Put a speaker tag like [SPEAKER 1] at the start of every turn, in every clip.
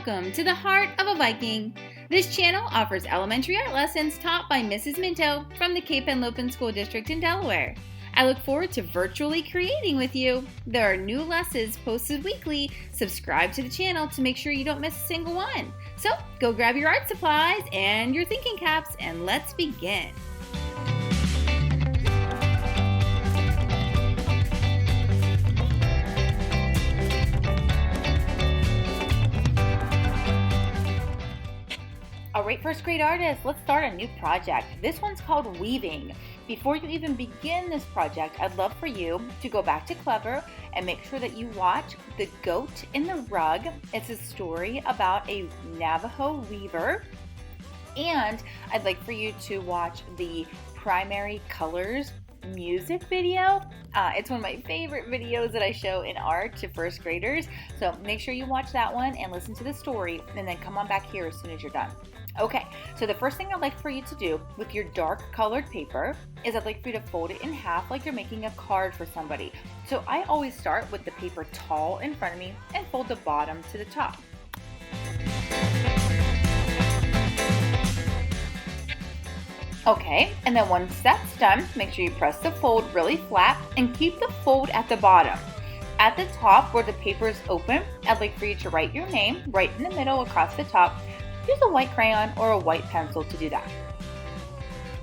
[SPEAKER 1] Welcome to the Heart of a Viking. This channel offers elementary art lessons taught by Mrs. Minto from the Cape Henlopen School District in Delaware. I look forward to virtually creating with you. There are new lessons posted weekly. Subscribe to the channel to make sure you don't miss a single one. So go grab your art supplies and your thinking caps and let's begin. Alright, first grade artists, let's start a new project. This one's called weaving. Before you even begin this project, I'd love for you to go back to Clever and make sure that you watch The Goat in the Rug. It's a story about a Navajo weaver. And I'd like for you to watch the Primary Colors music video. It's one of my favorite videos that I show in art to first graders. So make sure you watch that one and listen to the story and then come on back here as soon as you're done. Okay, so the first thing I'd like for you to do with your dark colored paper is I'd like for you to fold it in half like you're making a card for somebody. So I always start with the paper tall in front of me and fold the bottom to the top. Okay, and then once that's done, make sure you press the fold really flat and keep the fold at the bottom. At the top where the paper is open, I'd like for you to write your name right in the middle across the top. Use a white crayon or a white pencil to do that.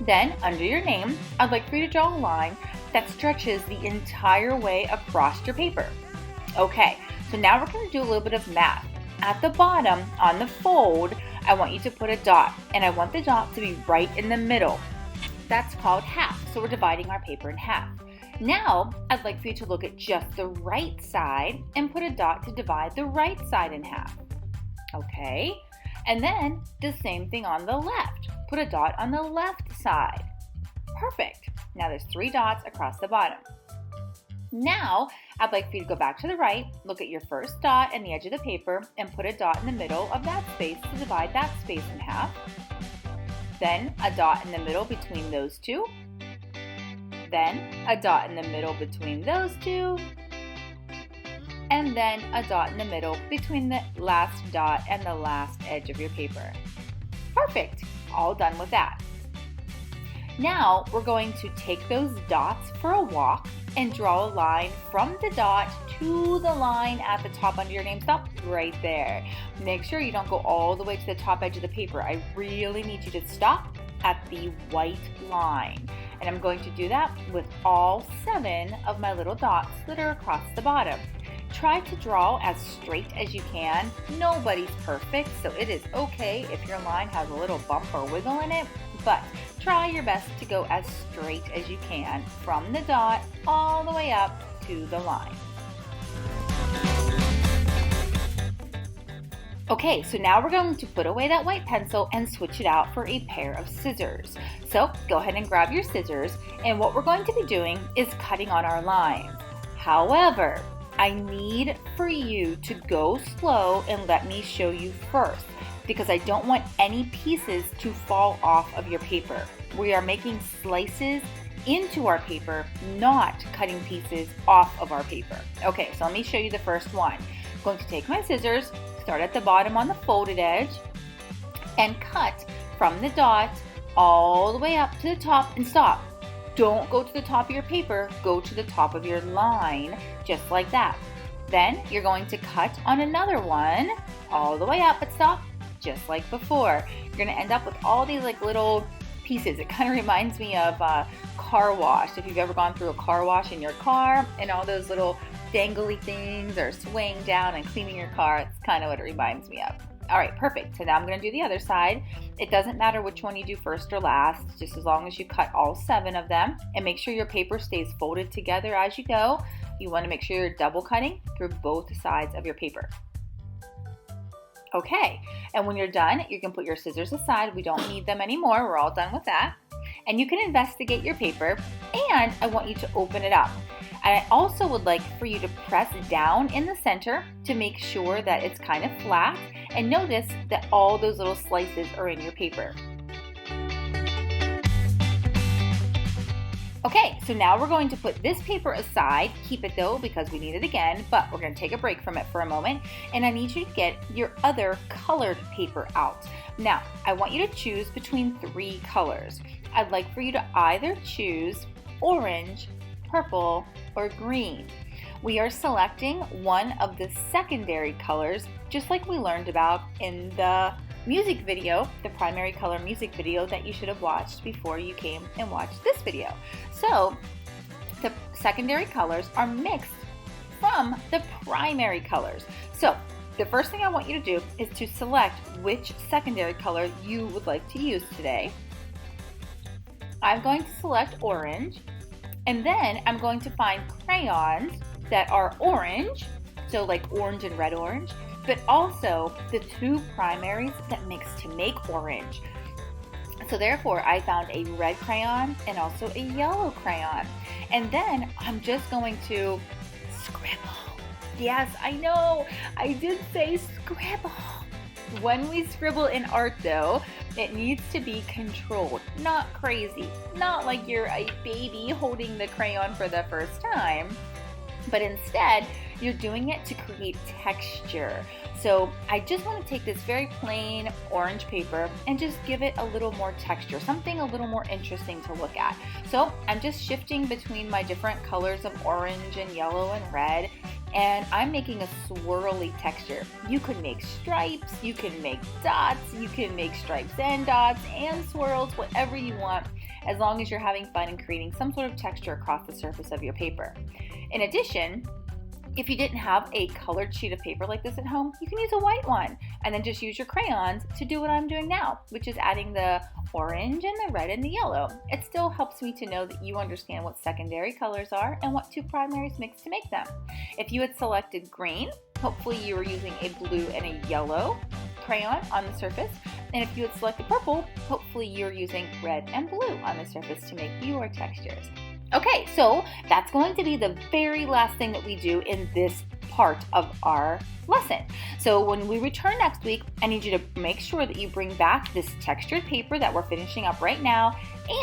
[SPEAKER 1] Then, under your name, I'd like for you to draw a line that stretches the entire way across your paper. Okay, so now we're going to do a little bit of math. At the bottom, on the fold, I want you to put a dot, and I want the dot to be right in the middle. That's called half, so we're dividing our paper in half. Now, I'd like for you to look at just the right side and put a dot to divide the right side in half. Okay, and then the same thing on the left. Put a dot on the left side. Perfect. Now there's 3 dots across the bottom. Now, I'd like for you to go back to the right, look at your first dot and the edge of the paper, and put a dot in the middle of that space to divide that space in half. Then a dot in the middle between those two. Then a dot in the middle between those two. And then a dot in the middle between the last dot and the last edge of your paper. Perfect. All done with that. Now we're going to take those dots for a walk and draw a line from the dot to the line at the top under your name. Stop right there. Make sure you don't go all the way to the top edge of the paper. I really need you to stop at the white line. And I'm going to do that with all 7 of my little dots that are across the bottom. Try to draw as straight as you can. Nobody's perfect, so it is okay if your line has a little bump or wiggle in it, but try your best to go as straight as you can from the dot all the way up to the line. Okay, so now we're going to put away that white pencil and switch it out for a pair of scissors. So go ahead and grab your scissors, and what we're going to be doing is cutting on our lines. However, I need for you to go slow and let me show you first, because I don't want any pieces to fall off of your paper. We are making slices into our paper, not cutting pieces off of our paper. Okay, so let me show you the first one. I'm going to take my scissors, start at the bottom on the folded edge, and cut from the dot all the way up to the top and stop. Don't go to the top of your paper, go to the top of your line, just like that. Then you're going to cut on another one, all the way up, but stop, just like before. You're gonna end up with all these like little pieces. It kind of reminds me of a car wash. If you've ever gone through a car wash in your car and all those little dangly things are swaying down and cleaning your car, it's kind of what it reminds me of. All right, perfect. So now I'm going to do the other side. It doesn't matter which one you do first or last, just as long as you cut all 7 of them. And make sure your paper stays folded together as you go. You want to make sure you're double cutting through both sides of your paper. Okay, and when you're done, you can put your scissors aside. We don't need them anymore. We're all done with that. And you can investigate your paper, and I want you to open it up. And I also would like for you to press down in the center to make sure that it's kind of flat, and notice that all those little slices are in your paper. Okay, so now we're going to put this paper aside. Keep it though because we need it again, but we're going to take a break from it for a moment. And I need you to get your other colored paper out. Now, I want you to choose between 3 colors. I'd like for you to either choose orange, purple, or green. We are selecting one of the secondary colors, just like we learned about in the music video, the primary color music video that you should have watched before you came and watched this video. So the secondary colors are mixed from the primary colors. So the first thing I want you to do is to select which secondary color you would like to use today. I'm going to select orange, and then I'm going to find crayons that are orange, so like orange and red orange, but also the 2 primaries that mix to make orange. So therefore, I found a red crayon and also a yellow crayon. And then I'm just going to scribble. Yes, I know, I did say scribble. When we scribble in art though, it needs to be controlled, not crazy. Not like you're a baby holding the crayon for the first time, but instead, you're doing it to create texture. So I just want to take this very plain orange paper and just give it a little more texture, something a little more interesting to look at. So I'm just shifting between my different colors of orange and yellow and red, and I'm making a swirly texture. You could make stripes, you can make dots, you can make stripes and dots and swirls, whatever you want, as long as you're having fun and creating some sort of texture across the surface of your paper. In addition, if you didn't have a colored sheet of paper like this at home, you can use a white one and then just use your crayons to do what I'm doing now, which is adding the orange and the red and the yellow. It still helps me to know that you understand what secondary colors are and what 2 primaries mix to make them. If you had selected green, hopefully you were using a blue and a yellow crayon on the surface. And if you had selected purple, hopefully you're using red and blue on the surface to make your textures. Okay, so that's going to be the very last thing that we do in this part of our lesson. So when we return next week, I need you to make sure that you bring back this textured paper that we're finishing up right now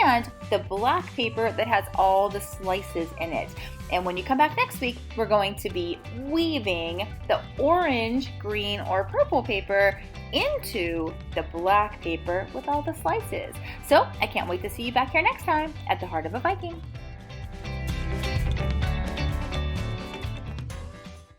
[SPEAKER 1] and the black paper that has all the slices in it. And when you come back next week, we're going to be weaving the orange, green, or purple paper into the black paper with all the slices. So I can't wait to see you back here next time at the Heart of a Viking.